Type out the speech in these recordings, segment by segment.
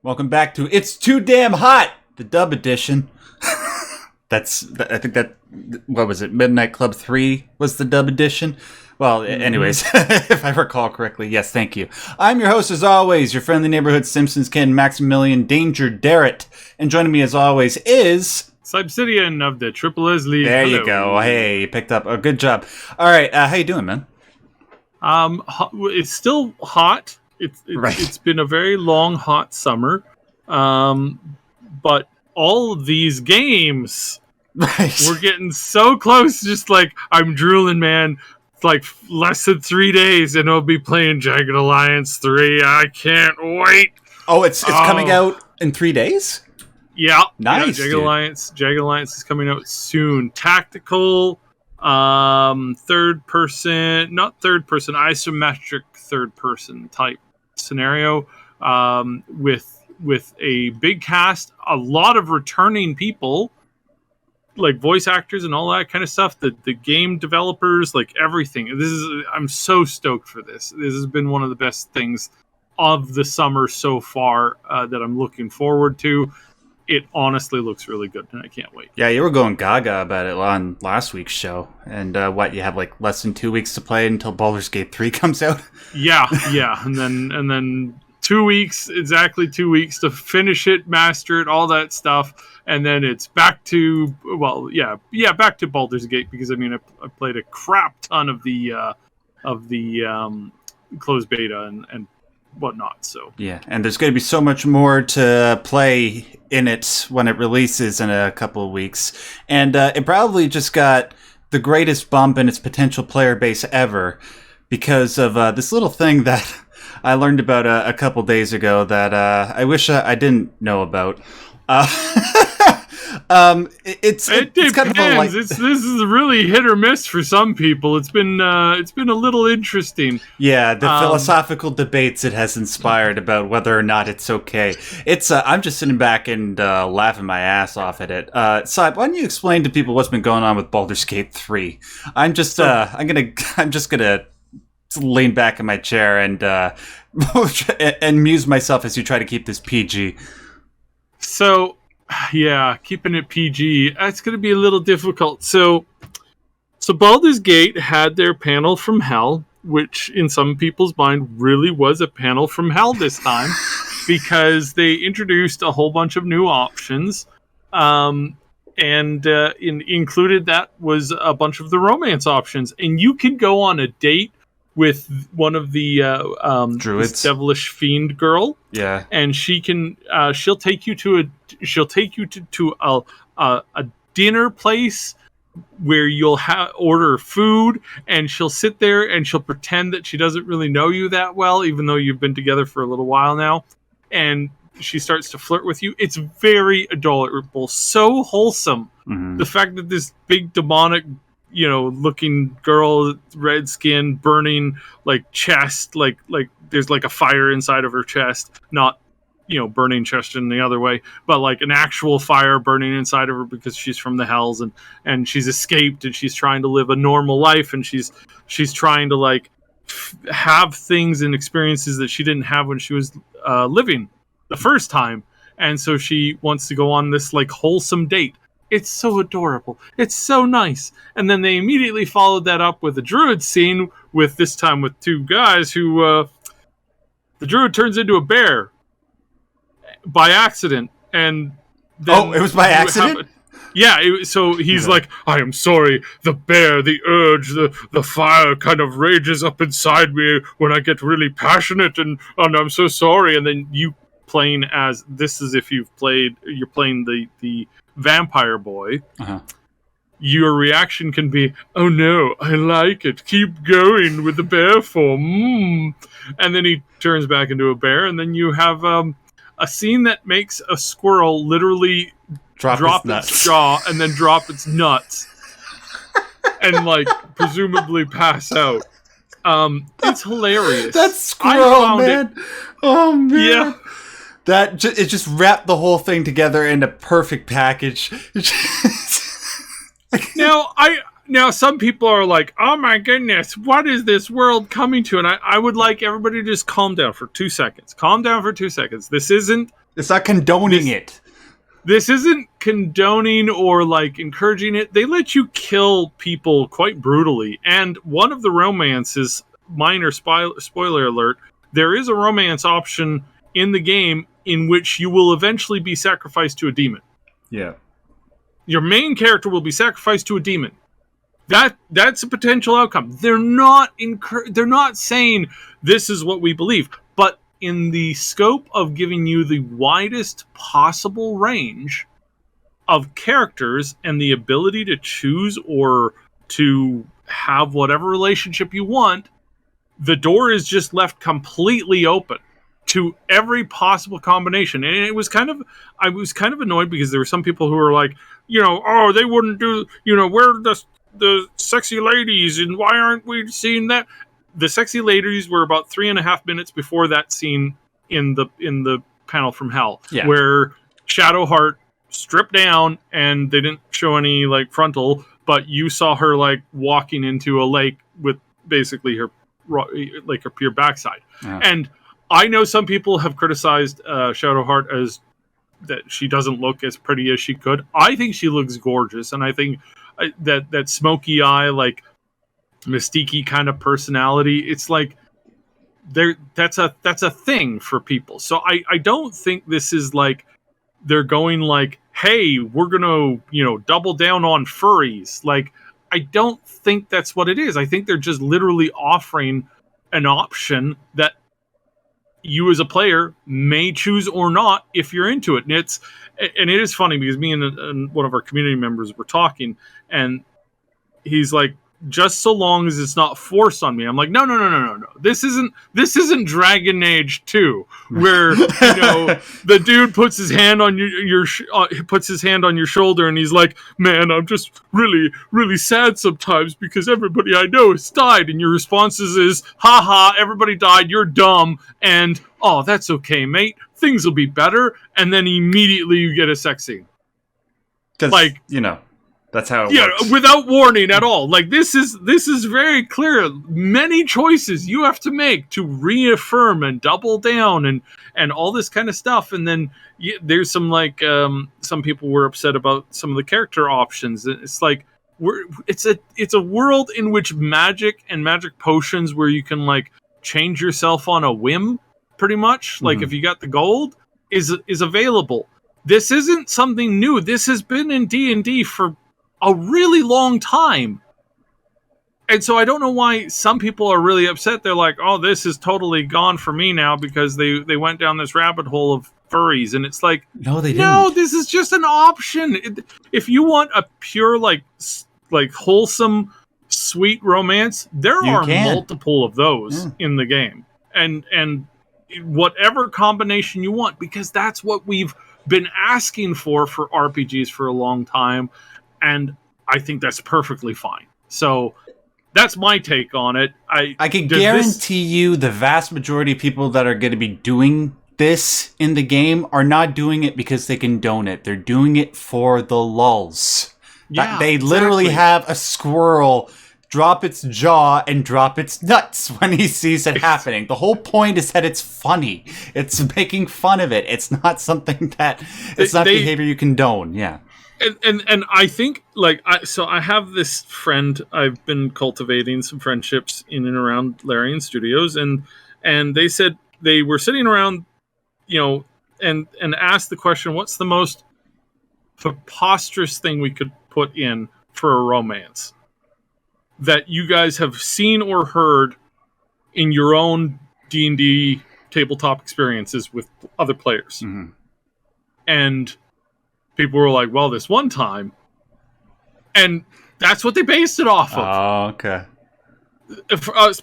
Welcome back to It's Too Damn Hot, the dub edition. I think that, what was it, Midnight Club 3 was the dub edition? Well, anyways, if I recall correctly, yes, thank you. I'm your host, as always, your friendly neighborhood Simpsons kid, Maximilian Danger Derrat. And joining me, as always, is... Sybsidian of the Triple S League. There Hello. you go. Hey, you picked up. Oh, good job. All right, how you doing, man? It's still hot. It's been a very long, hot summer. But all of these games, we're getting so close. Just like, I'm drooling, man. It's like less than 3 days, and I'll be playing Jagged Alliance 3. I can't wait. Oh, it's coming out in 3 days? Yeah. Nice, Jagged Alliance is coming out soon. Tactical, third person, isometric third person type scenario, with a big cast, a lot of returning people, like voice actors and all that kind of stuff. The game developers, like everything. I'm so stoked for this. This has been one of the best things of the summer so far that I'm looking forward to. It honestly looks really good, and I can't wait. Yeah, you were going gaga about it on last week's show. And you have like less than 2 weeks to play until Baldur's Gate 3 comes out? Yeah. And then 2 weeks, exactly 2 weeks to finish it, master it, all that stuff. And then it's back to, back to Baldur's Gate, because I mean, I played a crap ton of the closed beta and whatnot. So yeah, and there's going to be so much more to play in it when it releases in a couple of weeks, and it probably just got the greatest bump in its potential player base ever because of this little thing that I learned about a couple days ago that I wish I didn't know about. It's kind of a, like, this is really hit or miss for some people. It's been a little interesting. Yeah, the philosophical debates it has inspired about whether or not it's okay. It's I'm just sitting back and laughing my ass off at it. Syb, why don't you explain to people what's been going on with Baldur's Gate 3? I'm just gonna lean back in my chair and and muse myself as you try to keep this PG. So, yeah, keeping it PG, that's going to be a little difficult. So Baldur's Gate had their panel from hell, which in some people's mind really was a panel from hell this time, because they introduced a whole bunch of new options, and included that was a bunch of the romance options. And you can go on a date with one of the druids, this devilish fiend girl. Yeah, and she'll take you to a dinner place where you'll order food, and she'll sit there and she'll pretend that she doesn't really know you that well, even though you've been together for a little while now, and she starts to flirt with you. It's very adorable, so wholesome. Mm-hmm. The fact that this big demonic, looking girl, red skin, burning, like chest, like there's like a fire inside of her chest, not, burning chest in the other way, but like an actual fire burning inside of her because she's from the hells, and she's escaped, and she's trying to live a normal life, and she's trying to like have things and experiences that she didn't have when she was living the first time. And so she wants to go on this like wholesome date. It's so adorable. It's so nice. And then they immediately followed that up with a druid scene, with this time with two guys who, the druid turns into a bear by accident. And then it was by accident? So he's like, I am sorry, the bear, the urge, the fire kind of rages up inside me when I get really passionate, and I'm so sorry. And then you playing as, this is if you're playing the vampire boy, your reaction can be, oh no, I like it, keep going with the bear form. And then he turns back into a bear, and then you have a scene that makes a squirrel literally drop its jaw and then drop its nuts and like presumably pass out. It's hilarious. That squirrel, man. Oh man. Yeah. It just wrapped the whole thing together in a perfect package. Now some people are like, oh my goodness, what is this world coming to? And I would like everybody to just calm down for 2 seconds. Calm down for 2 seconds. This isn't It's not condoning it. This isn't condoning or like encouraging it. They let you kill people quite brutally. And one of the romances, minor spoiler alert, there is a romance option in the game in which you will eventually be sacrificed to a demon. Yeah. Your main character will be sacrificed to a demon. That's a potential outcome. They're not saying this is what we believe, but in the scope of giving you the widest possible range of characters and the ability to choose or to have whatever relationship you want, the door is just left completely open to every possible combination. And I was kind of annoyed because there were some people who were like, oh, they wouldn't do, where the sexy ladies and why aren't we seeing that? The sexy ladies were about 3.5 minutes before that scene in the panel from hell, where Shadowheart stripped down and they didn't show any like frontal, but you saw her like walking into a lake with basically her pure backside. And I know some people have criticized Shadowheart as that she doesn't look as pretty as she could. I think she looks gorgeous, and I think that smoky eye, like mystique kind of personality, it's like that's a thing for people. So I don't think this is like they're going like, hey, we're gonna double down on furries. Like, I don't think that's what it is. I think they're just literally offering an option that you as a player may choose or not if you're into it. And it is funny because me and one of our community members were talking, and he's like, just so long as it's not forced on me. I'm like, no. This isn't Dragon Age 2, where the dude puts his hand on puts his hand on your shoulder, and he's like, man, I'm just really, really sad sometimes because everybody I know has died, and your response is, haha, everybody died, you're dumb, and oh, that's okay, mate. Things will be better, and then immediately you get a sex scene. Like, that's how it works. Without warning at all. Like, this is very clear. Many choices you have to make to reaffirm and double down and all this kind of stuff. And then there's some like some people were upset about some of the character options. It's like it's a world in which magic and magic potions where you can like change yourself on a whim, pretty much. Like if you got the gold is available. This isn't something new. This has been in D&D for a really long time. And so I don't know why some people are really upset. They're like, oh, this is totally gone for me now because they went down this rabbit hole of furries. And it's like, no, they didn't. No, this is just an option. If you want a pure, like wholesome, sweet romance, there are multiple of those in the game. And whatever combination you want, because that's what we've been asking for RPGs for a long time. And I think that's perfectly fine. So that's my take on it. I can guarantee you the vast majority of people that are going to be doing this in the game are not doing it because they condone it. They're doing it for the lulz. Yeah, they literally have a squirrel drop its jaw and drop its nuts when he sees it happening. The whole point is that it's funny. It's making fun of it. It's not something that... It's not behavior you condone. Yeah. And I think, like, I have this friend. I've been cultivating some friendships in and around Larian Studios, and they said they were sitting around, and asked the question, what's the most preposterous thing we could put in for a romance that you guys have seen or heard in your own D&D tabletop experiences with other players? Mm-hmm. And people were like, well, this one time. And that's what they based it off of. Oh, okay.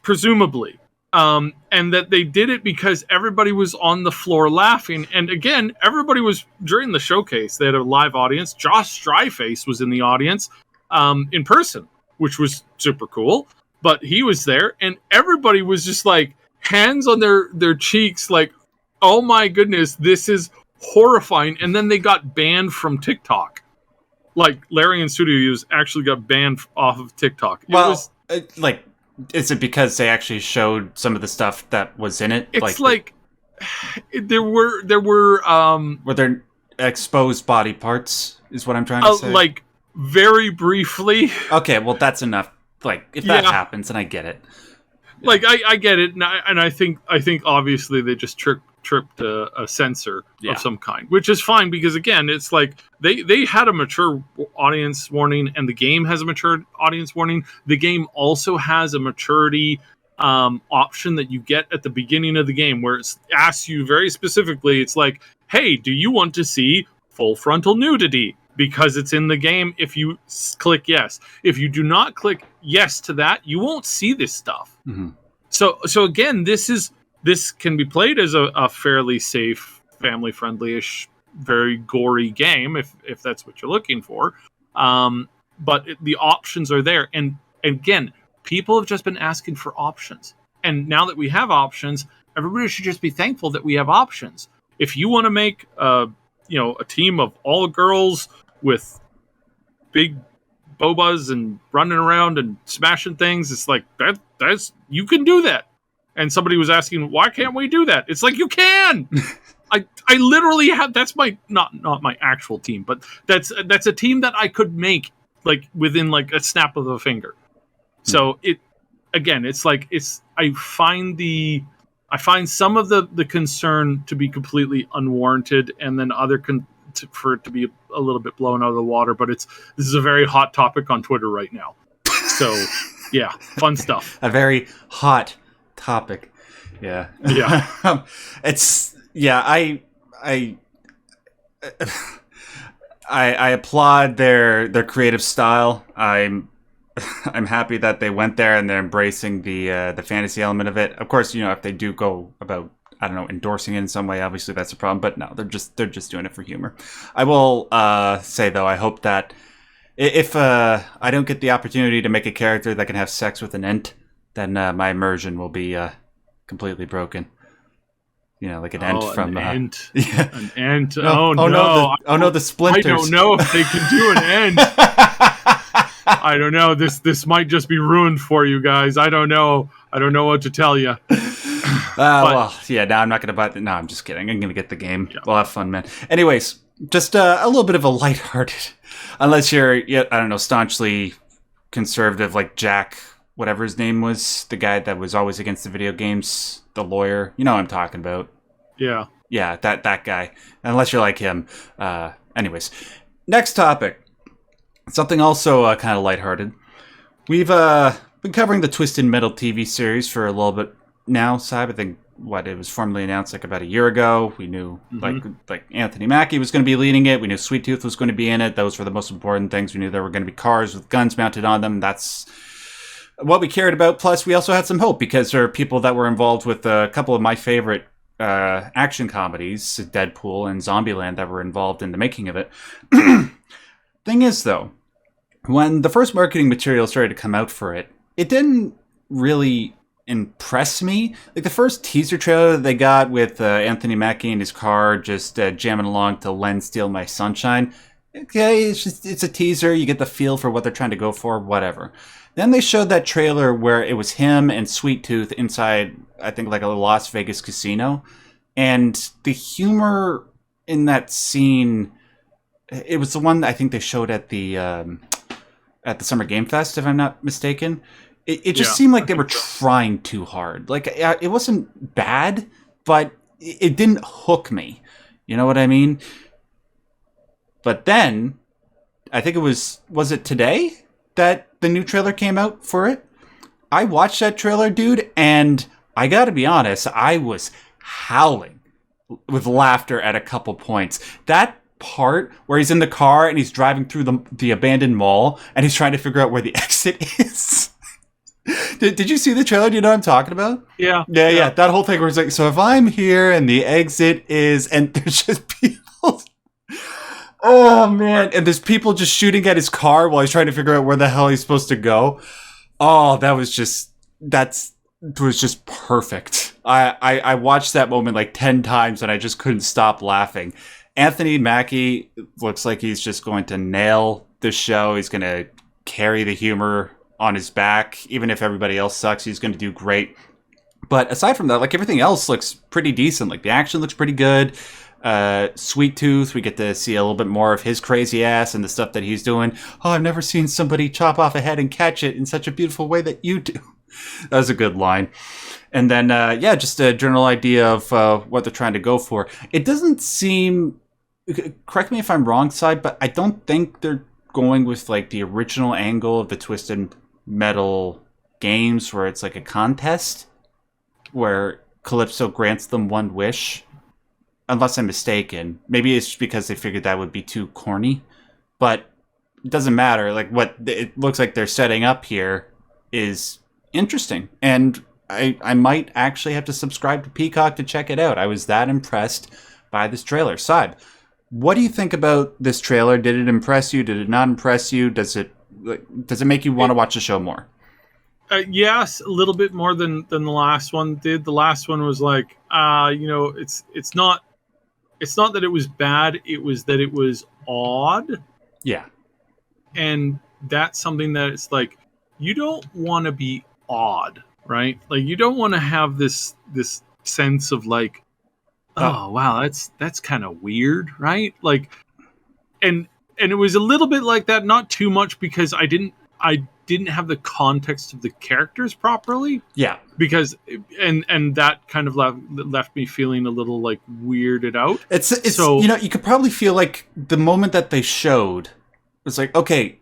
Presumably. And that they did it because everybody was on the floor laughing. And again, everybody was, during the showcase, they had a live audience. Josh Stryface was in the audience in person, which was super cool. But he was there, and everybody was just like, hands on their cheeks, like, oh my goodness, this is horrifying. And then they got banned from TikTok. Like, Larian Studios actually got banned off of TikTok. Is it because they actually showed some of the stuff that was in it? It's like Were there exposed body parts? Is what I'm trying to say. Like very briefly. Okay, well that's enough. Like if that Yeah. happens, then I get it. Like I get it, and I think obviously they just tripped a censor of some kind, which is fine because again, it's like they had a mature audience warning, and the game has a mature audience warning. The game also has a maturity option that you get at the beginning of the game, where it asks you very specifically. It's like, hey, do you want to see full frontal nudity? Because it's in the game. If you click yes, if you do not click yes to that, you won't see this stuff. Mm-hmm. So again, this can be played as a fairly safe, family friendly-ish, very gory game if that's what you're looking for. But the options are there, and again, people have just been asking for options, and now that we have options, everybody should just be thankful that we have options. If you want to make a team of all girls with big bobas and running around and smashing things, it's like that's you can do that. And somebody was asking, why can't we do that? It's like, you can. I literally have, that's my not my actual team, but that's a team that I could make like within like a snap of a finger. So it's like I find some of the concern to be completely unwarranted, and then for it to be a little bit blown out of the water. But this is a very hot topic on Twitter right now. So yeah, fun stuff. A very hot topic. Yeah. Yeah. I applaud their creative style. I'm happy that they went there and they're embracing the fantasy element of it. Of course, if they do go about, I don't know, endorsing it in some way, obviously that's a problem. But no, they're just doing it for humor. I will say though, I hope that if I don't get the opportunity to make a character that can have sex with an ent, then my immersion will be completely broken. Like an ent from an ent. Yeah. An ent. No, no, the splinters. I don't know if they can do an ent. I don't know. This might just be ruined for you guys. I don't know what to tell you. Well, yeah. No, I'm not gonna buy. No, I'm just kidding. I'm gonna get the game. Yeah. We'll have fun, man. Anyways, just a little bit of a lighthearted, unless you're, I don't know, staunchly conservative like Jack, whatever his name was, the guy that was always against the video games, the lawyer. You know what I'm talking about. Yeah. Yeah, that guy. Unless you're like him. Anyways, next topic. Something also kind of lighthearted. We've been covering the Twisted Metal TV series for a little bit now, Saib. I think it was formally announced like about a year ago. We knew like Anthony Mackie was going to be leading it. We knew Sweet Tooth was going to be in it. Those were the most important things. We knew there were going to be cars with guns mounted on them. That's what we cared about. Plus, we also had some hope because there are people that were involved with a couple of my favorite action comedies, Deadpool and Zombieland, that were involved in the making of it. Thing is, though, when the first marketing material started to come out for it, it didn't really impress me. Like the first teaser trailer that they got with Anthony Mackie in his car just jamming along to Len Steal My Sunshine. Okay, it's a teaser. You get the feel for what they're trying to go for, whatever. Then they showed that trailer where it was him and Sweet Tooth inside, I think, like a Las Vegas casino. And the humor in that scene, it was the one that I think they showed at the Summer Game Fest, if I'm not mistaken. It just seemed like they were trying too hard. Like, it wasn't bad, but it didn't hook me. You know what I mean? But then, I think it was it today that the new trailer came out for it? I watched that trailer, dude, and I gotta be honest, I was howling with laughter at a couple points. That part where he's in the car and he's driving through the abandoned mall and he's trying to figure out where the exit is. Did you see the trailer? Do you know what I'm talking about? Yeah. That whole thing where it's like, so if I'm here and the exit is, and there's just people. Oh man! And there's people just shooting at his car while he's trying to figure out where the hell he's supposed to go. Oh, that was just perfect. I watched that moment like 10 times and I just couldn't stop laughing. Anthony Mackie looks like he's just going to nail the show. He's going to carry the humor on his back. Even if everybody else sucks, he's going to do great. But aside from that, like everything else looks pretty decent. Like the action looks pretty good. Sweet Tooth, we get to see a little bit more of his crazy ass and the stuff that he's doing. Oh, I've never seen somebody chop off a head and catch it in such a beautiful way that you do. That was a good line. And then, just a general idea of what they're trying to go for. It doesn't seem, correct me if I'm wrong, Side, but I don't think they're going with like the original angle of the Twisted Metal games where it's like a contest where Calypso grants them one wish. Unless I'm mistaken. Maybe it's because they figured that would be too corny. But it doesn't matter. Like what it looks like they're setting up here is interesting. And I might actually have to subscribe to Peacock to check it out. I was that impressed by this trailer. Saib, what do you think about this trailer? Did it impress you? Did it not impress you? Does it make you want to watch the show more? Yes, a little bit more than the last one did. The last one was like, it's not that it was bad. It was that it was odd. Yeah. And that's something that it's like, you don't want to be odd, right? Like you don't want to have this sense of like, oh wow, that's kind of weird, right? Like, and it was a little bit like that, not too much because I didn't have the context of the characters properly. Yeah. Because and that kind of left me feeling a little like weirded out. It's so, you could probably feel like the moment that they showed was like, okay,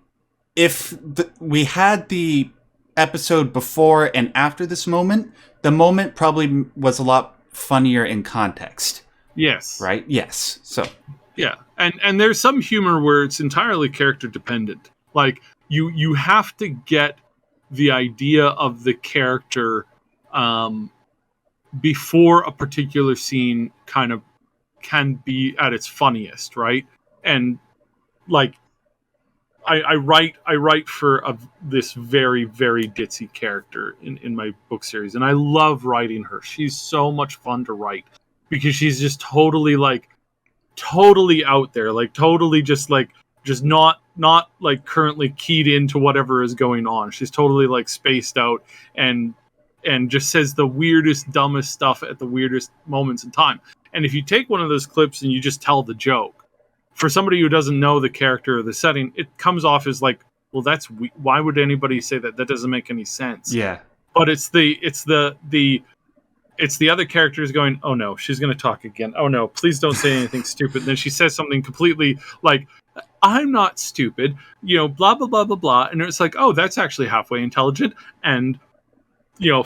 if we had the episode before and after this moment, the moment probably was a lot funnier in context. Yes. Right? Yes. So yeah. And there's some humor where it's entirely character dependent. Like you have to get the idea of the character before a particular scene kind of can be at its funniest, right? And like I write for this very, very ditzy character in my book series, and I love writing her. She's so much fun to write because she's just totally out there, like totally just not like currently keyed into whatever is going on. She's totally like spaced out and just says the weirdest, dumbest stuff at the weirdest moments in time. And if you take one of those clips and you just tell the joke, for somebody who doesn't know the character or the setting, it comes off as like, well, why would anybody say that? That doesn't make any sense. Yeah. But it's the other characters going, oh no, she's going to talk again. Oh no, please don't say anything stupid. And then she says something completely like, I'm not stupid, blah, blah, blah, blah, blah. And it's like, oh, that's actually halfway intelligent. And,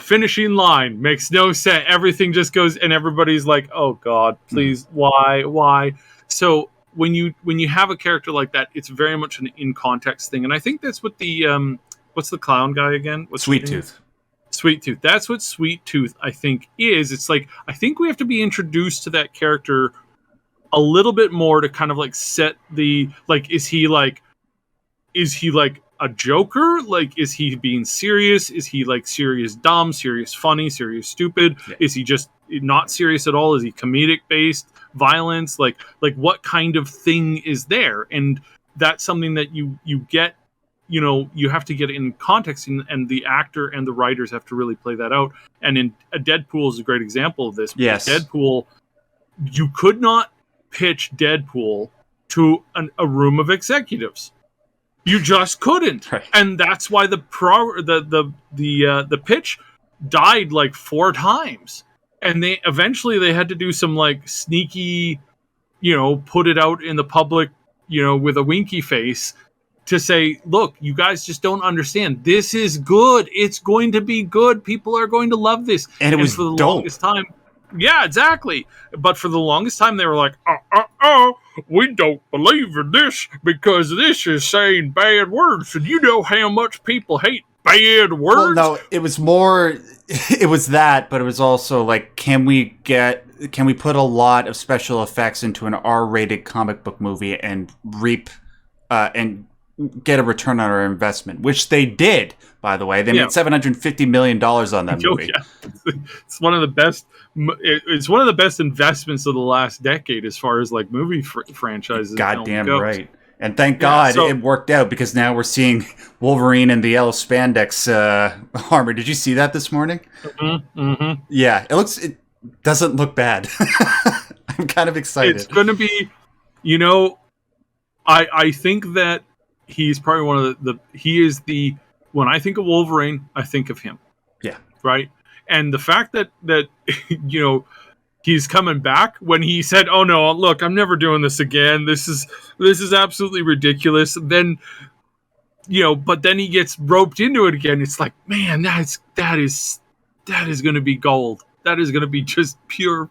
finishing line makes no sense. Everything just goes, and everybody's like, oh God, please, why? So when you have a character like that, it's very much an in context thing. And I think that's what the, what's the clown guy again? Sweet Tooth. Sweet Tooth. That's what Sweet Tooth, I think, is. It's like, I think we have to be introduced to that character a little bit more to kind of like set the, like, is he like a joker? Like, is he being serious? Is he like serious dumb, serious funny, serious stupid? Yeah. Is he just not serious at all? Is he comedic based violence? Like what kind of thing is there? And that's something that you get, you have to get in context, and the actor and the writers have to really play that out. And in Deadpool is a great example of this. Yes. Deadpool, you could not pitch Deadpool to a room of executives. You just couldn't. Right. And that's why the pitch died like 4 times. And they eventually had to do some like sneaky, put it out in the public, with a winky face to say, look, you guys just don't understand. This is good. It's going to be good. People are going to love this. And it was for the dope. Longest time. Yeah, exactly. But for the longest time, they were like, we don't believe in this because this is saying bad words. And you know how much people hate bad words? Well, no, it was that, but it was also like, can we put a lot of special effects into an R-rated comic book movie and reap and get a return on our investment, which they did, by the way. They made $750 million on that movie. Yeah. It's one of the best. It's one of the best investments of the last decade as far as like movie franchises. Goddamn right. And thank God so- it worked out, because now we're seeing Wolverine in the yellow spandex armor. Did you see that this morning? Yeah, it doesn't look bad. I'm kind of excited. It's going to be, I think that he's probably one of when I think of Wolverine, I think of him. Yeah. Right. And the fact that he's coming back, when he said, "Oh no, look, I'm never doing this again. This is absolutely ridiculous." Then, but then he gets roped into it again. It's like, man, that is going to be gold. That is going to be just pure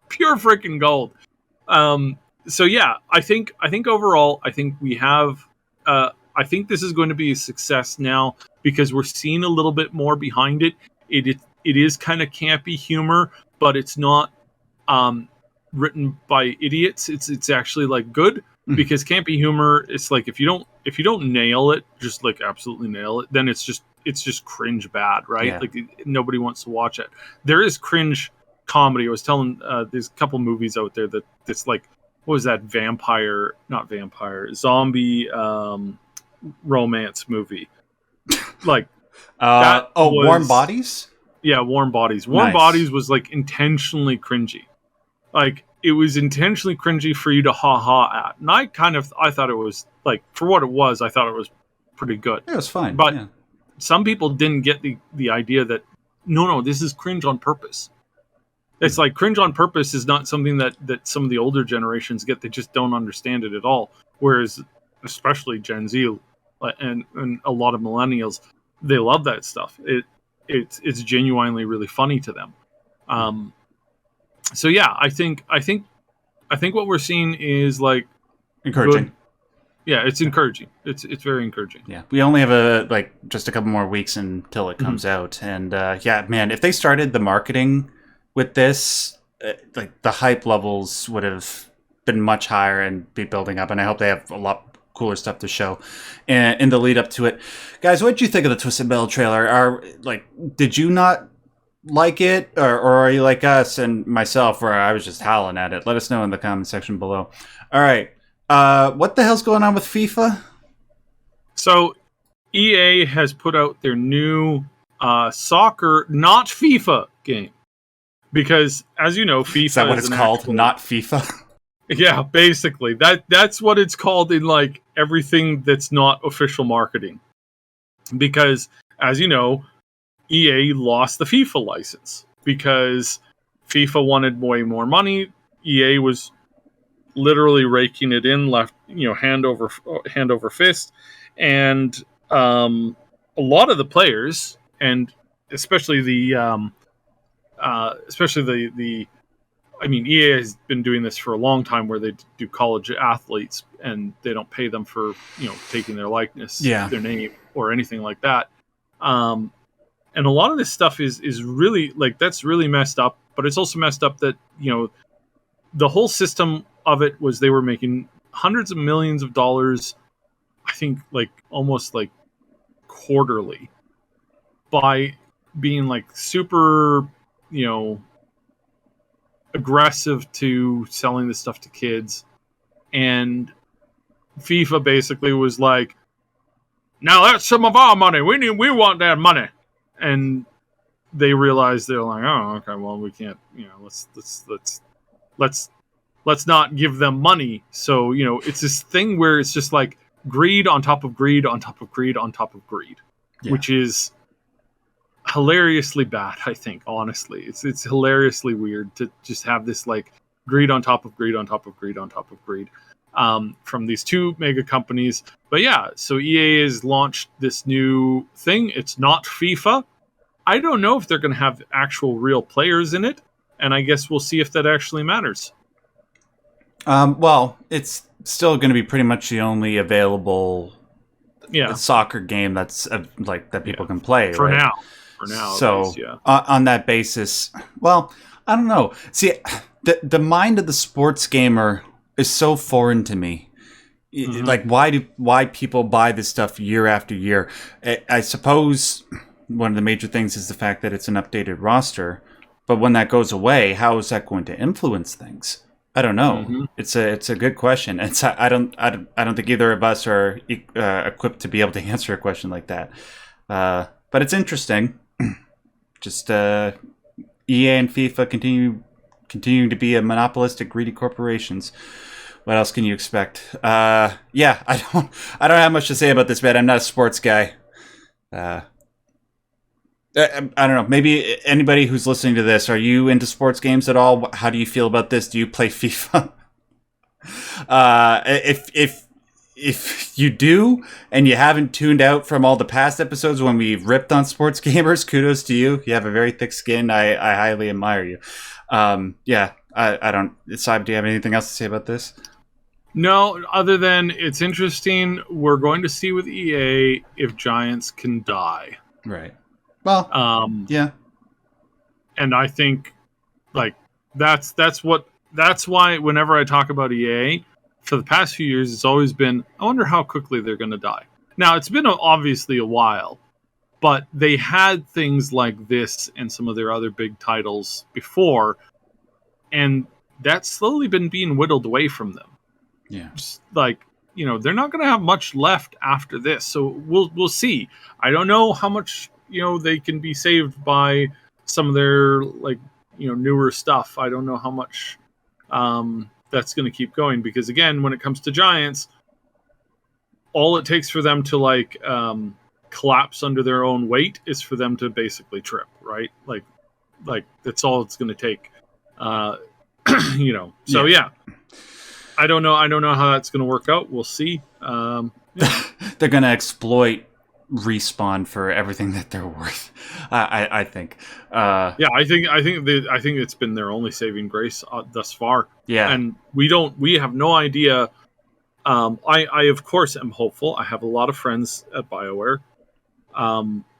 freaking gold. So yeah, I think overall, I think we have. I think this is going to be a success now, because we're seeing a little bit more behind it. It is kind of campy humor, but it's not written by idiots. It's actually like good, because campy humor, it's like if you don't nail it, just like absolutely nail it, then it's just cringe bad, right? Yeah. Like nobody wants to watch it. There is cringe comedy. I was telling there's a couple movies out there that's like, what was that zombie romance movie, like Warm Bodies. Yeah, Warm Bodies. Warm Nice. Bodies was like intentionally cringy. Like it was intentionally cringy for you to ha at. And I thought it was, like, for what it was, I thought it was pretty good. It was fine. But yeah. some people didn't get the idea that no, this is cringe on purpose. It's like cringe on purpose is not something that some of the older generations get. They just don't understand it at all. Whereas, especially Gen Z and a lot of millennials, they love that stuff. It's genuinely really funny to them. So yeah, I think what we're seeing is like Encouraging. good. Yeah, it's encouraging. It's very encouraging. Yeah, we only have just a couple more weeks until it comes out, and yeah, man, if they started the marketing with this, like the hype levels would have been much higher and be building up. And I hope they have a lot cooler stuff to show in the lead up to it. Guys, what did you think of the Twisted Metal trailer? Did you not like it, or are you like us and myself, where I was just howling at it? Let us know in the comment section below. All right. What the hell's going on with FIFA? So EA has put out their new soccer, not FIFA game. Because, as you know, FIFA Is that what it's called? Not FIFA? Yeah, basically. That's what it's called in like everything that's not official marketing. Because, as you know, EA lost the FIFA license because FIFA wanted way more money. EA was literally raking it in, left, hand over fist, and a lot of the players, and especially EA has been doing this for a long time, where they do college athletes and they don't pay them for taking their likeness, their name, or anything like that. And a lot of this stuff is really, like, that's really messed up. But it's also messed up that the whole system of it was they were making hundreds of millions of dollars, I think, like almost like quarterly, by being like super aggressive to selling this stuff to kids. And FIFA basically was like, now that's some of our money, we want that money. And they realized, they're like, oh, okay, well, we can't, let's not give them money. So it's this thing where it's just like greed on top of greed on top of greed on top of greed, which is hilariously bad. I think, honestly, it's hilariously weird to just have this like greed on top of greed on top of greed on top of greed from these two mega companies. But yeah, so EA has launched this new thing. It's not FIFA. I don't know if they're going to have actual real players in it, and I guess we'll see if that actually matters. Well, it's still going to be pretty much the only available soccer game that's that people can play for right? now. For now, so least, yeah. On that basis, well, I don't know. See, the mind of the sports gamer is so foreign to me. Mm-hmm. Like, why people buy this stuff year after year? I suppose one of the major things is the fact that it's an updated roster. But when that goes away, how is that going to influence things? I don't know. Mm-hmm. It's a good question. I don't think either of us are equipped to be able to answer a question like that. But it's interesting. Just EA and FIFA continuing to be a monopolistic, greedy corporations. What else can you expect? Yeah, I don't have much to say about this, man. I'm not a sports guy. I don't know. Maybe anybody who's listening to this, are you into sports games at all? How do you feel about this? Do you play FIFA? If you do and you haven't tuned out from all the past episodes when we ripped on sports gamers, kudos to you. You have a very thick skin. I highly admire you. Yeah, I don't. Saib, do you have anything else to say about this? No, other than it's interesting. We're going to see with EA if Giants can die. Right. Well, yeah. And I think like that's why whenever I talk about EA for the past few years, it's always been, I wonder how quickly they're going to die. Now, it's been obviously a while, but they had things like this and some of their other big titles before, and that's slowly been being whittled away from them. Yeah. Just like, they're not going to have much left after this, so we'll see. I don't know how much, they can be saved by some of their, like, newer stuff. I don't know how much that's going to keep going, because again, when it comes to Giants, all it takes for them to like collapse under their own weight is for them to basically trip, right? Like that's all it's going to take. So yeah. I don't know how that's going to work out. We'll see. Yeah. They're going to exploit Respawn for everything that they're worth. I think. Yeah, I think it's been their only saving grace thus far. Yeah, and we have no idea. I of course am hopeful. I have a lot of friends at BioWare.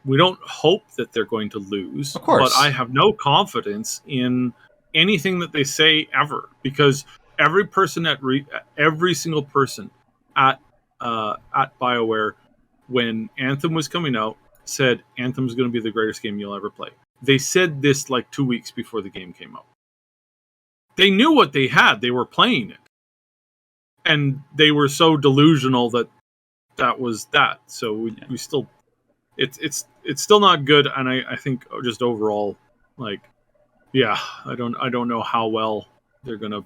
We don't hope that they're going to lose, of course, but I have no confidence in anything that they say ever, because every single person at BioWare, when Anthem was coming out, said Anthem is going to be the greatest game you'll ever play. They said this like 2 weeks before the game came out. They knew what they had. They were playing it. And they were so delusional that was that. So we still, it's still not good. And I think just overall, like, yeah, I don't know how well they're going to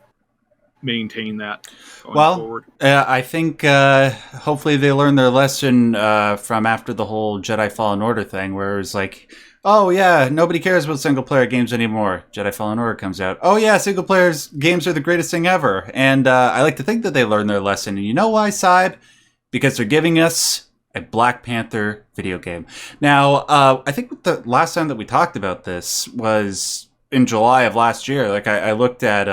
maintain that going forward. I think hopefully they learn their lesson from after the whole Jedi Fallen Order thing, where it was like, oh yeah, nobody cares about single player games anymore. Jedi Fallen Order comes out. Oh yeah, single player games are the greatest thing ever. And I like to think that they learned their lesson. And you know why, Saib? Because they're giving us a Black Panther video game. Now, I think the last time that we talked about this was in July of last year. Like I looked at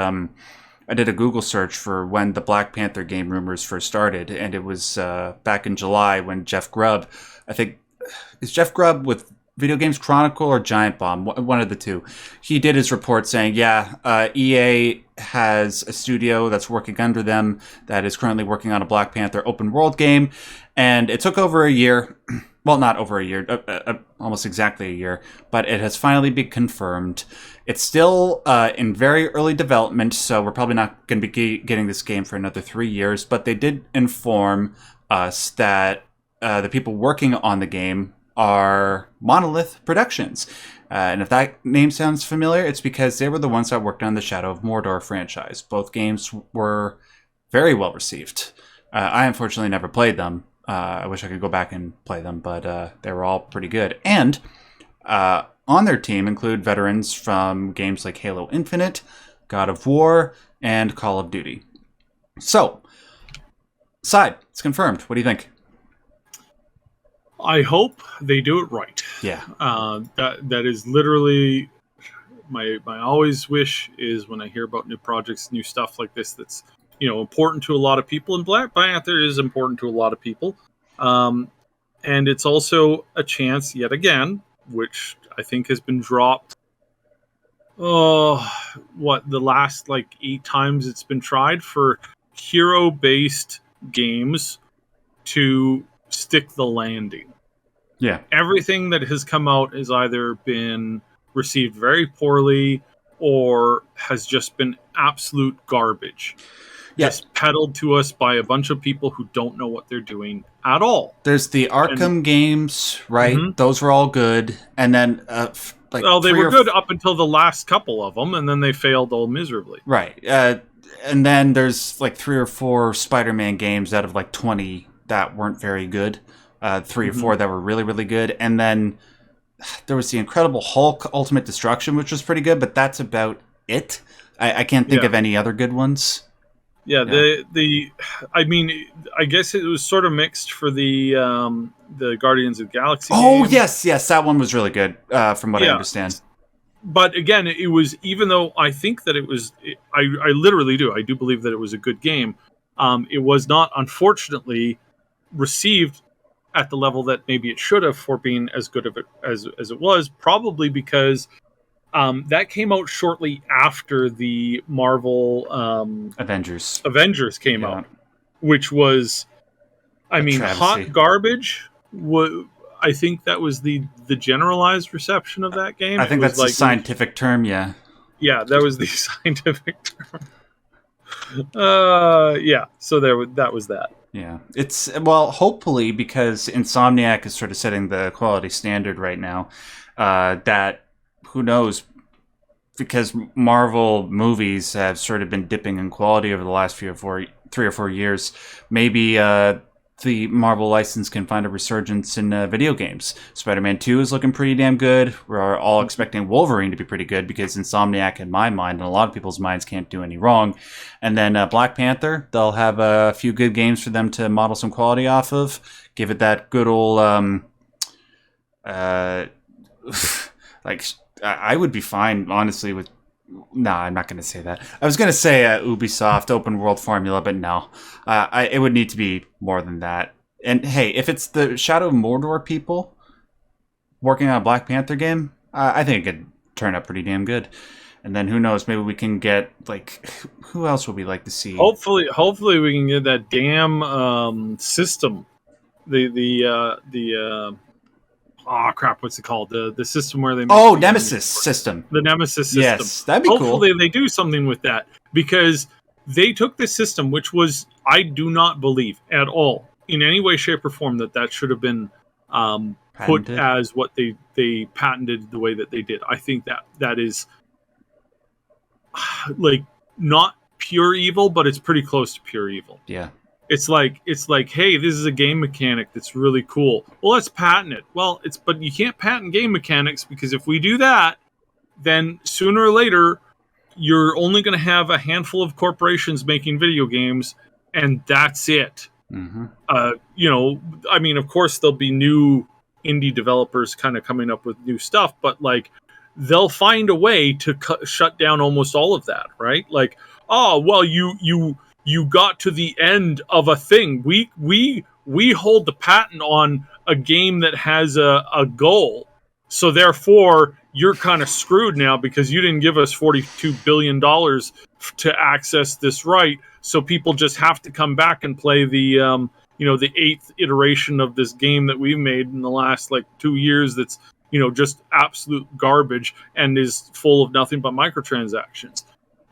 I did a Google search for when the Black Panther game rumors first started, and it was back in July when Jeff Grubb, I think, is Jeff Grubb with Video Games Chronicle or Giant Bomb, one of the two. He did his report saying, EA has a studio that's working under them that is currently working on a Black Panther open world game, and it took over a year. Well, not over a year, almost exactly a year, but it has finally been confirmed. It's still in very early development, so we're probably not going to be getting this game for another 3 years, but they did inform us that the people working on the game are Monolith Productions. And if that name sounds familiar, it's because they were the ones that worked on the Shadow of Mordor franchise. Both games were very well received. I unfortunately never played them. I wish I could go back and play them, but they were all pretty good. And on their team include veterans from games like Halo Infinite, God of War, and Call of Duty. So, Saib, it's confirmed. What do you think? I hope they do it right. Yeah. That is literally my always wish is when I hear about new projects, new stuff like this that's important to a lot of people, and Black Panther is important to a lot of people. And it's also a chance, yet again, which I think has been dropped, the last 8 times it's been tried, for hero-based games to stick the landing. Yeah. Everything that has come out has either been received very poorly or has just been absolute garbage. Yes. Just peddled to us by a bunch of people who don't know what they're doing at all. There's the Arkham games, right? Mhm. Those were all good. And then, Well, they were good up until the last couple of them, and then they failed all miserably. Right. And then there's like 3 or 4 Spider-Man games out of like 20 that weren't very good. 3 or 4 that were really, really good. And then there was the Incredible Hulk Ultimate Destruction, which was pretty good, but that's about it. I can't think of any other good ones. Yeah, I mean, I guess it was sort of mixed for the Guardians of the Galaxy Oh, game. yes, that one was really good, from what I understand. But again, it was, even though I think that it was, I literally do, I do believe that it was a good game. It was not, unfortunately, received at the level that maybe it should have for being as good of it as it was, probably because that came out shortly after the Marvel Avengers came out, which was, I mean, travesty. hot garbage. I think that was the generalized reception of that game. I think that's like, a scientific term, yeah. Yeah, that was the scientific term. Yeah, so that was that. Yeah, it's, well, hopefully, because Insomniac is sort of setting the quality standard right now, that, who knows, because Marvel movies have sort of been dipping in quality over the last 3 or 4 years, maybe the Marvel license can find a resurgence in video games. Spider-Man 2 is looking pretty damn good. We're all expecting Wolverine to be pretty good because Insomniac, in my mind, and a lot of people's minds, can't do any wrong. And then Black Panther, they'll have a few good games for them to model some quality off of. Give it that good old, like, I would be fine, honestly, with... No, I'm not going to say that. I was going to say Ubisoft open world formula, but no. It would need to be more than that. And hey, if it's the Shadow of Mordor people working on a Black Panther game, I think it could turn out pretty damn good. And then who knows, maybe we can get, like, who else would we like to see? Hopefully we can get that damn system. Oh crap! What's it called? The system where they make Nemesis system. The Nemesis system. Yes, that'd be cool. Hopefully they do something with that, because they took this system, which was, I do not believe at all in any way, shape, or form that should have been put as what they patented the way that they did. I think that is like not pure evil, but it's pretty close to pure evil. Yeah. It's like, hey, this is a game mechanic that's really cool. Well, let's patent it. Well, but you can't patent game mechanics, because if we do that, then sooner or later, you're only going to have a handful of corporations making video games, and that's it. Mm-hmm. I mean, of course, there'll be new indie developers kind of coming up with new stuff, but like, they'll find a way to shut down almost all of that, right? Like, oh, well, you got to the end of a thing. We hold the patent on a game that has a goal. So therefore, you're kind of screwed now because you didn't give us $42 billion to access this right. So people just have to come back and play the 8th iteration of this game that we've made in the last like 2 years. That's, just absolute garbage and is full of nothing but microtransactions.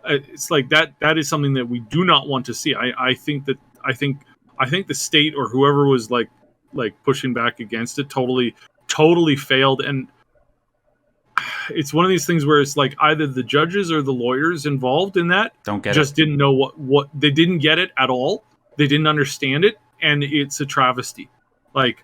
It's like that is something that we do not want to see. I think the state or whoever was like pushing back against it totally failed. And it's one of these things where it's like either the judges or the lawyers involved in that didn't know what they didn't get it at all. They didn't understand it, and it's a travesty. Like,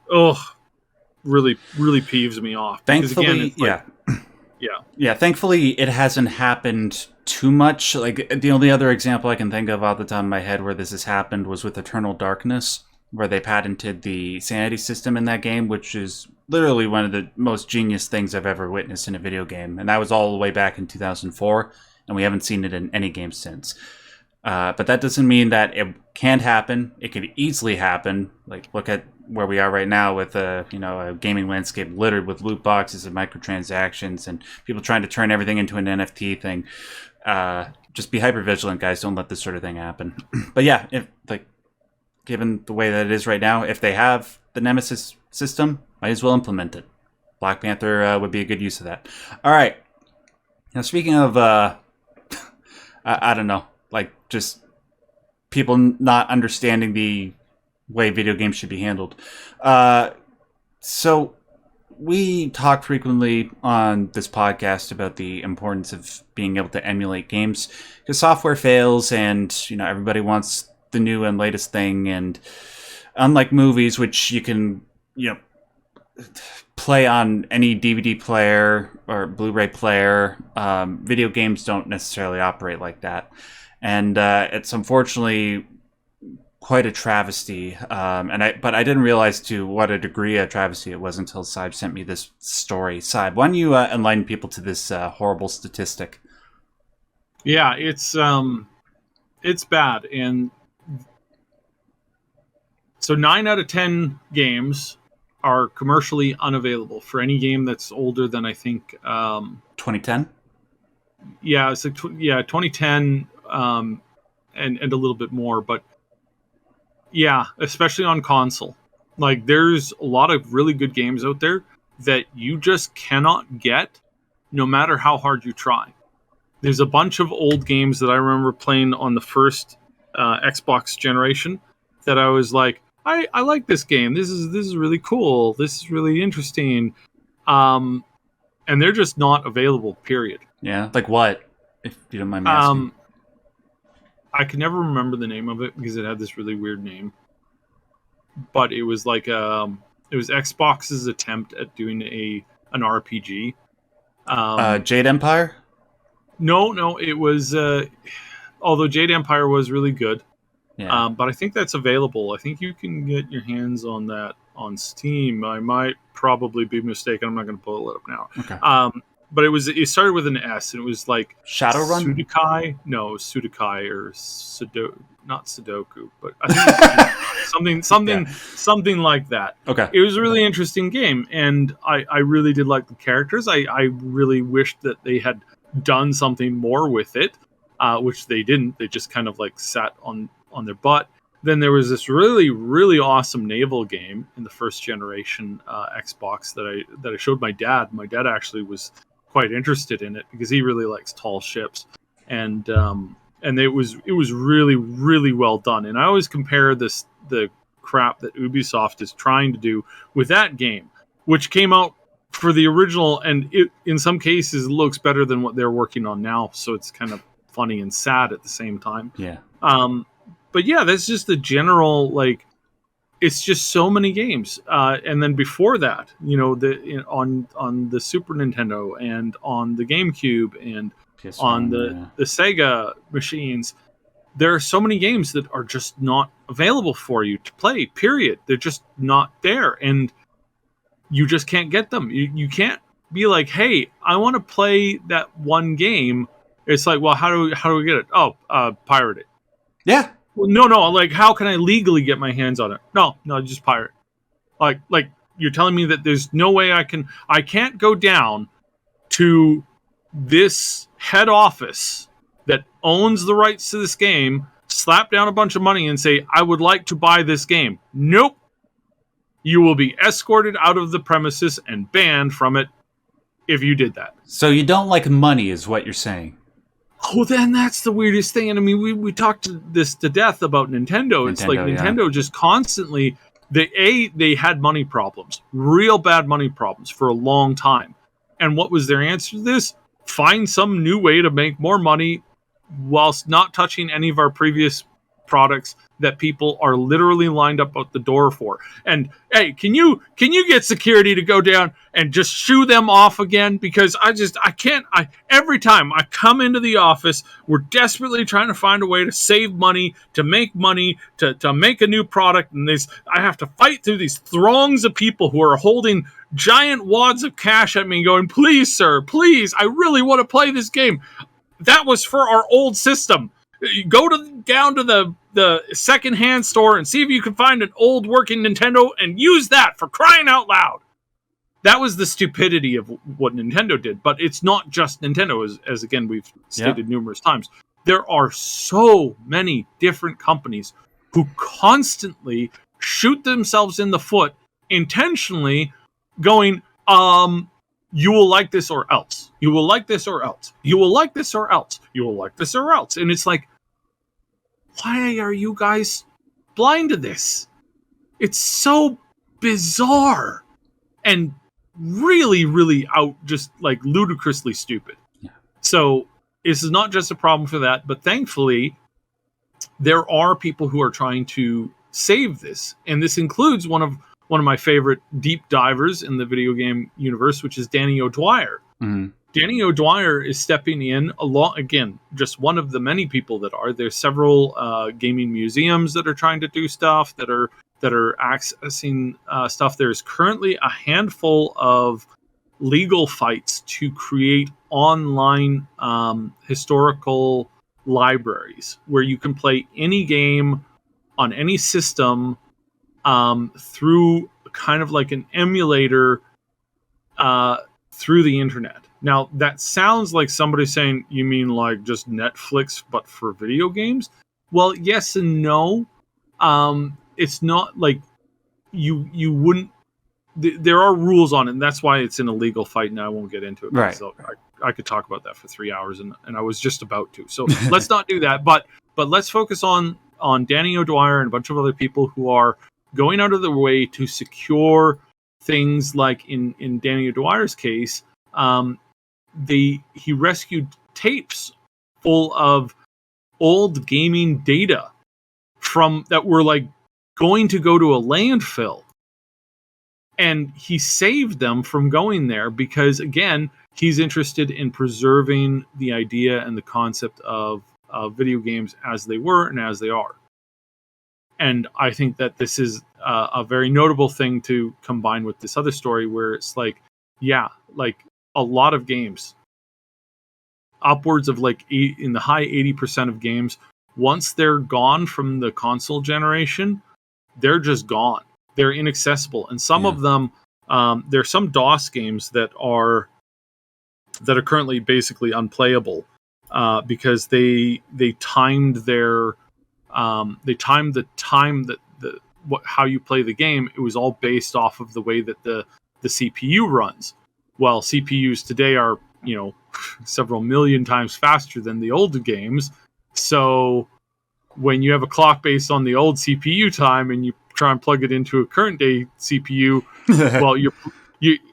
really, really peeves me off. Thankfully, yeah. Thankfully, it hasn't happened too much. Like, the only other example I can think of off the top of my head where this has happened was with Eternal Darkness, where they patented the sanity system in that game, which is literally one of the most genius things I've ever witnessed in a video game. And that was all the way back in 2004, and we haven't seen it in any game since. But that doesn't mean that it can't happen. It could easily happen. Like, look at where we are right now with a gaming landscape littered with loot boxes and microtransactions and people trying to turn everything into an NFT thing. Just be hyper vigilant, guys. Don't let this sort of thing happen. But yeah, given the way that it is right now, if they have the Nemesis system, might as well implement it. Black Panther would be a good use of that. All right. Now, speaking of, I don't know, like just people not understanding the way video games should be handled. So we talk frequently on this podcast about the importance of being able to emulate games because software fails, and everybody wants the new and latest thing. And unlike movies, which you can play on any DVD player or Blu-ray player, video games don't necessarily operate like that, and it's unfortunately quite a travesty. But I didn't realize to what a degree of travesty it was until Sybe sent me this story. Sybe, why don't you enlighten people to this horrible statistic? Yeah, it's bad, and so 9 out of 10 games are commercially unavailable for any game that's older than, I think, 2010. Yeah, it's like 2010, and a little bit more, but yeah, especially on console. Like, there's a lot of really good games out there that you just cannot get, no matter how hard you try. There's a bunch of old games that I remember playing on the first Xbox generation that I was like, I like this game. This is really cool. This is really interesting. And they're just not available, period. Yeah, like what? If you don't mind me asking. I can never remember the name of it because it had this really weird name. But it was like it was Xbox's attempt at doing an RPG. Jade Empire? No, it was. Although Jade Empire was really good, Yeah. but I think that's available. I think you can get your hands on that on Steam. I might probably be mistaken. I'm not going to pull it up now. Okay. But it started with an S, and it was like Shadowrun? Sudokai? No, Sudokai or not Sudoku, but I think it's something like that. Okay. It was a really interesting game, and I really did like the characters. I really wished that they had done something more with it, which they didn't. They just kind of like sat on their butt. Then there was this really, really awesome naval game in the first generation Xbox that I showed my dad. My dad actually was quite interested in it because he really likes tall ships, and it was really, really well done. And I always compare the crap that Ubisoft is trying to do with that game, which came out for the original, and it in some cases looks better than what they're working on now. So it's kind of funny and sad at the same time. Yeah. But yeah, that's just the general, like, it's just so many games. And then before that, on the Super Nintendo and on the GameCube and PS1, on the Sega machines, there are so many games that are just not available for you to play, period. They're just not there. And you just can't get them. You can't be like, hey, I want to play that one game. It's like, well, how do we get it? Oh, pirate it. Yeah. Well, no. Like, how can I legally get my hands on it? No, just pirate. Like you're telling me that there's no way I can't go down to this head office that owns the rights to this game, slap down a bunch of money and say, I would like to buy this game. Nope. You will be escorted out of the premises and banned from it if you did that. So you don't like money is what you're saying. Oh, then that's the weirdest thing. And I mean, we talked this to death about Nintendo. It's like Nintendo just constantly, they had money problems, real bad money problems for a long time. And what was their answer to this? Find some new way to make more money whilst not touching any of our previous products that people are literally lined up at the door for. And hey, can you get security to go down and just shoo them off again? Because every time I come into the office, we're desperately trying to find a way to save money, to make money, to make a new product, and I have to fight through these throngs of people who are holding giant wads of cash at me going, please, sir, please, I really want to play this game. That was for our old system. Go down to the secondhand store and see if you can find an old working Nintendo and use that, for crying out loud. That was the stupidity of what Nintendo did. But it's not just Nintendo, as again, we've stated numerous times. There are so many different companies who constantly shoot themselves in the foot intentionally, going, you will like this or else. You will like this or else. You will like this or else. You will like this or else. And it's like, why are you guys blind to this? It's so bizarre and really, really just like ludicrously stupid. Yeah. So this is not just a problem for that, but thankfully there are people who are trying to save this. And this includes one of my favorite deep divers in the video game universe, which is Danny O'Dwyer. Mm-hmm. Danny O'Dwyer is stepping in along, again, just one of the many people that are. There's several gaming museums that are trying to do stuff, that are accessing stuff. There's currently a handful of legal fights to create online historical libraries where you can play any game on any system through kind of like an emulator through the internet. Now, that sounds like somebody saying, you mean like just Netflix, but for video games? Well, yes and no. It's not like you wouldn't. There are rules on it, and that's why it's in a legal fight, and I won't get into it. Right. So I could talk about that for 3 hours, and I was just about to. So let's not do that. But let's focus on Danny O'Dwyer and a bunch of other people who are going out of their way to secure things like in Danny O'Dwyer's case, he rescued tapes full of old gaming data from that were like going to go to a landfill. And he saved them from going there because, again, he's interested in preserving the idea and the concept of video games as they were and as they are. And I think that this is a very notable thing to combine with this other story where it's like, yeah, like a lot of games, upwards of like in the high 80% of games, once they're gone from the console generation, they're just gone. They're inaccessible. And some of them, there's some DOS games that are currently basically unplayable because they timed their the time that how you play the game. It was all based off of the way that the CPU runs. Well, CPUs today are, several million times faster than the old games. So when you have a clock based on the old CPU time and you try and plug it into a current day CPU, well, you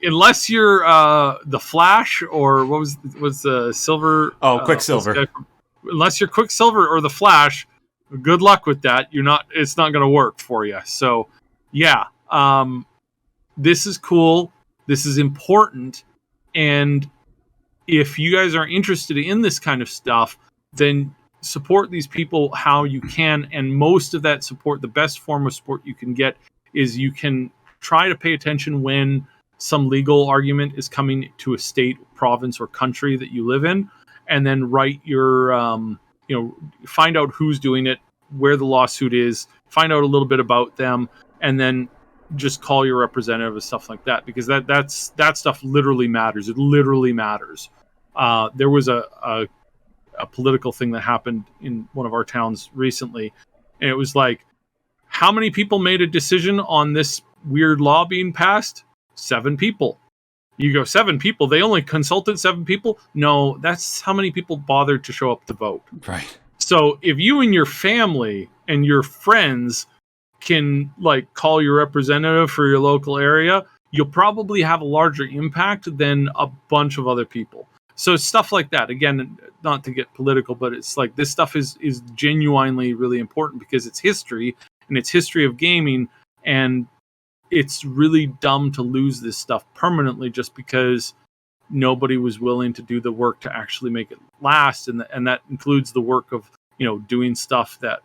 unless you're the Flash or what was the Silver? Quicksilver. Unless you're Quicksilver or the Flash, good luck with that. It's not going to work for you. So, yeah, this is cool. This is important. And if you guys are interested in this kind of stuff, then support these people how you can. And most of that support, the best form of support you can get is you can try to pay attention when some legal argument is coming to a state, province, or country that you live in, and then write your, find out who's doing it, where the lawsuit is, find out a little bit about them, and then just call your representative and stuff like that, because that stuff literally matters. It literally matters. There was a political thing that happened in one of our towns recently, and it was like, how many people made a decision on this weird law being passed? 7 people. You go, 7 people? They only consulted 7 people? No, that's how many people bothered to show up to vote. Right. So if you and your family and your friends can like call your representative for your local area, you'll probably have a larger impact than a bunch of other people. So stuff like that, again, not to get political, but it's like this stuff is genuinely really important because it's history, and it's history of gaming, and it's really dumb to lose this stuff permanently just because nobody was willing to do the work to actually make it last, and that includes the work of doing stuff that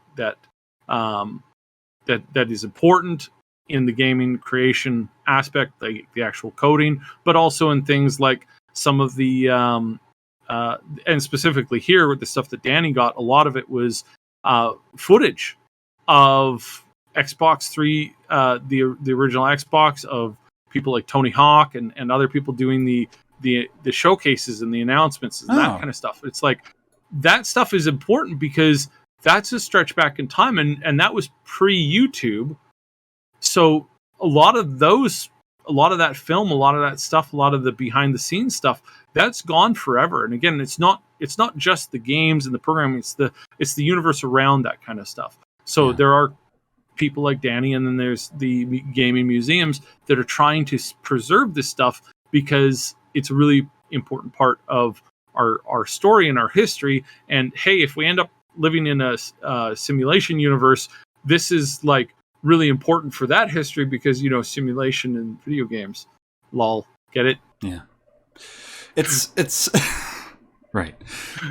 is important in the gaming creation aspect, like the actual coding, but also in things like some of the and specifically here with the stuff that Danny got, a lot of it was footage of Xbox 3, the original Xbox, of people like Tony Hawk and other people doing the showcases and the announcements and that kind of stuff. It's like that stuff is important because that's a stretch back in time, and that was pre-YouTube. So a lot of those a lot of that film, a lot of that stuff, a lot of the behind the scenes stuff, that's gone forever. And again, it's not just the games and the programming, it's the universe around that kind of stuff. So there are people like Danny, and then there's the gaming museums that are trying to preserve this stuff because it's a really important part of our story and our history. And hey, if we end up living in a simulation universe, this is like really important for that history because, you know, simulation in video games. Lol. Get it? Yeah. It's right.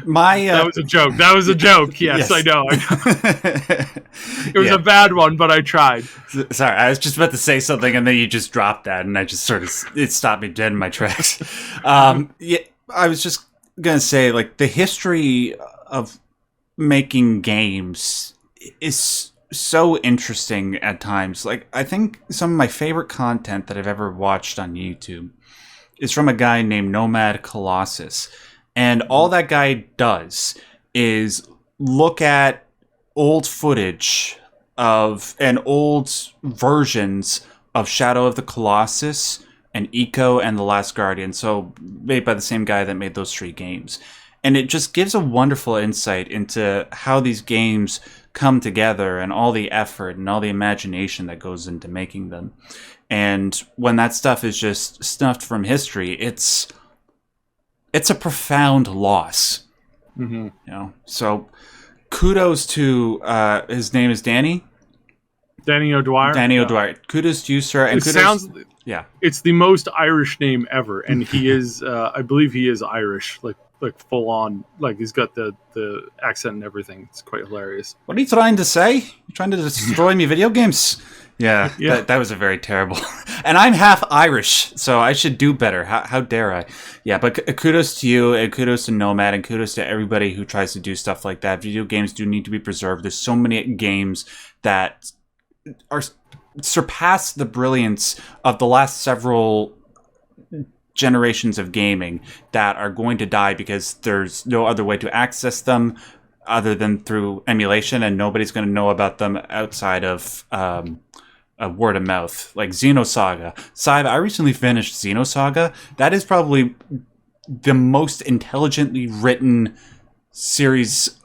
That was a joke. That was a joke. Yes. I know. It was a bad one, but I tried. Sorry, I was just about to say something, and then you just dropped that, and I just it stopped me dead in my tracks. Yeah, I was just gonna say, like, the history of making games is so interesting at times. Like, I think some of my favorite content that I've ever watched on YouTube is from a guy named Nomad Colossus. And all that guy does is look at old footage and old versions of Shadow of the Colossus and Eco and The Last Guardian. So made by the same guy that made those 3 games. And it just gives a wonderful insight into how these games come together and all the effort and all the imagination that goes into making them. And when that stuff is just snuffed from history, it's a profound loss. Mm-hmm. You know, so kudos to his name is Danny O'Dwyer. Danny O'Dwyer. Kudos to you, sir. And it's the most Irish name ever, and he is. I believe he is Irish, like full on. Like he's got the accent and everything. It's quite hilarious. What are you trying to say? You're trying to destroy me video games? Yeah. That was a very terrible. And I'm half Irish, so I should do better. How dare I? Yeah, but kudos to you, and kudos to Nomad, and kudos to everybody who tries to do stuff like that. Video games do need to be preserved. There's so many games that surpass the brilliance of the last several generations of gaming that are going to die because there's no other way to access them other than through emulation, and nobody's going to know about them outside of a word of mouth, like Xenosaga. Syb, I recently finished Xenosaga. That is probably the most intelligently written series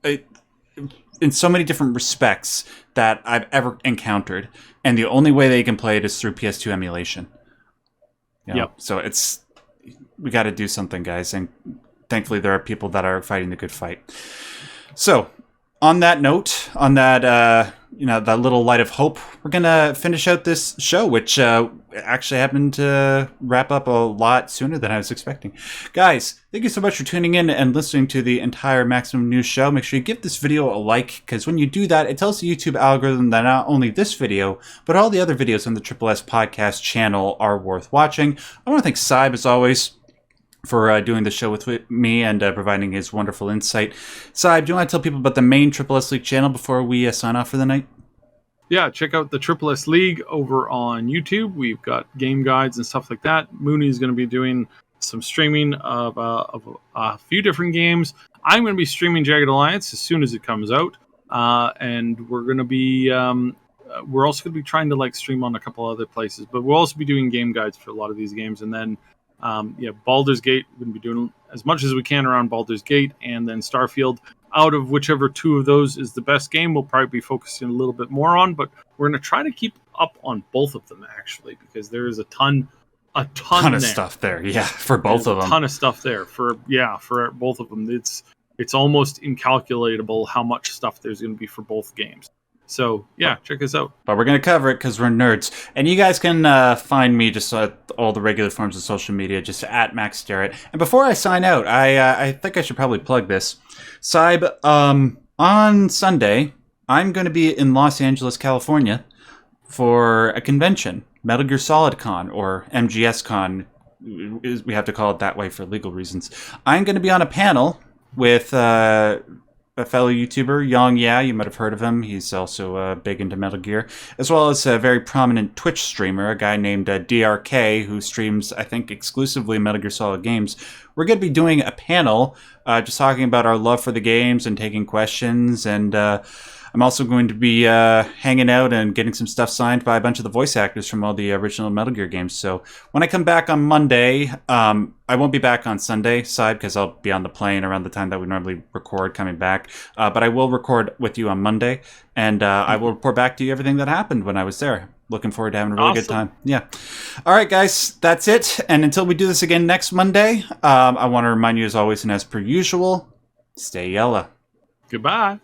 in so many different respects that I've ever encountered. And the only way they can play it is through PS2 emulation. You know? Yep. So we got to do something, guys. And thankfully there are people that are fighting the good fight. So on that note, on that, that little light of hope, we're going to finish out this show, which actually happened to wrap up a lot sooner than I was expecting. Guys, thank you so much for tuning in and listening to the entire Maximum News show. Make sure you give this video a like, because when you do that, it tells the YouTube algorithm that not only this video, but all the other videos on the Triple S podcast channel are worth watching. I want to thank Syb, as always, for doing the show with me and providing his wonderful insight. Syb, do you want to tell people about the main Triple S League channel before we sign off for the night? Yeah, check out the Triple S League over on YouTube. We've got game guides and stuff like that. Mooney is going to be doing some streaming of a few different games. I'm going to be streaming Jagged Alliance as soon as it comes out. And we're going to be... we're also going to be trying to stream on a couple other places. But we'll also be doing game guides for a lot of these games. And then Baldur's Gate, we're going to be doing as much as we can around Baldur's Gate, and then Starfield. Out of whichever 2 of those is the best game, we'll probably be focusing a little bit more on, but we're going to try to keep up on both of them, actually, because there is a ton of stuff there. Yeah, for both of them. A ton of stuff there for both of them. It's almost incalculable how much stuff there's going to be for both games. So, yeah, check us out. But we're going to cover it because we're nerds. And you guys can find me just at all the regular forms of social media, just at Max Derrat. And before I sign out, I think I should probably plug this. Syb, on Sunday, I'm going to be in Los Angeles, California for a convention, Metal Gear Solid Con, or MGS Con. We have to call it that way for legal reasons. I'm going to be on a panel with... a fellow YouTuber, Young Yeah, you might have heard of him. He's also big into Metal Gear, as well as a very prominent Twitch streamer, a guy named DRK, who streams, I think, exclusively Metal Gear Solid games. We're going to be doing a panel just talking about our love for the games and taking questions, and I'm also going to be hanging out and getting some stuff signed by a bunch of the voice actors from all the original Metal Gear games. So when I come back on Monday, I won't be back on Sunday, side, because I'll be on the plane around the time that we normally record coming back. But I will record with you on Monday, and I will report back to you everything that happened when I was there. Looking forward to having a really good time. Yeah. All right, guys, that's it. And until we do this again next Monday, I want to remind you, as always and as per usual, stay yellow. Goodbye.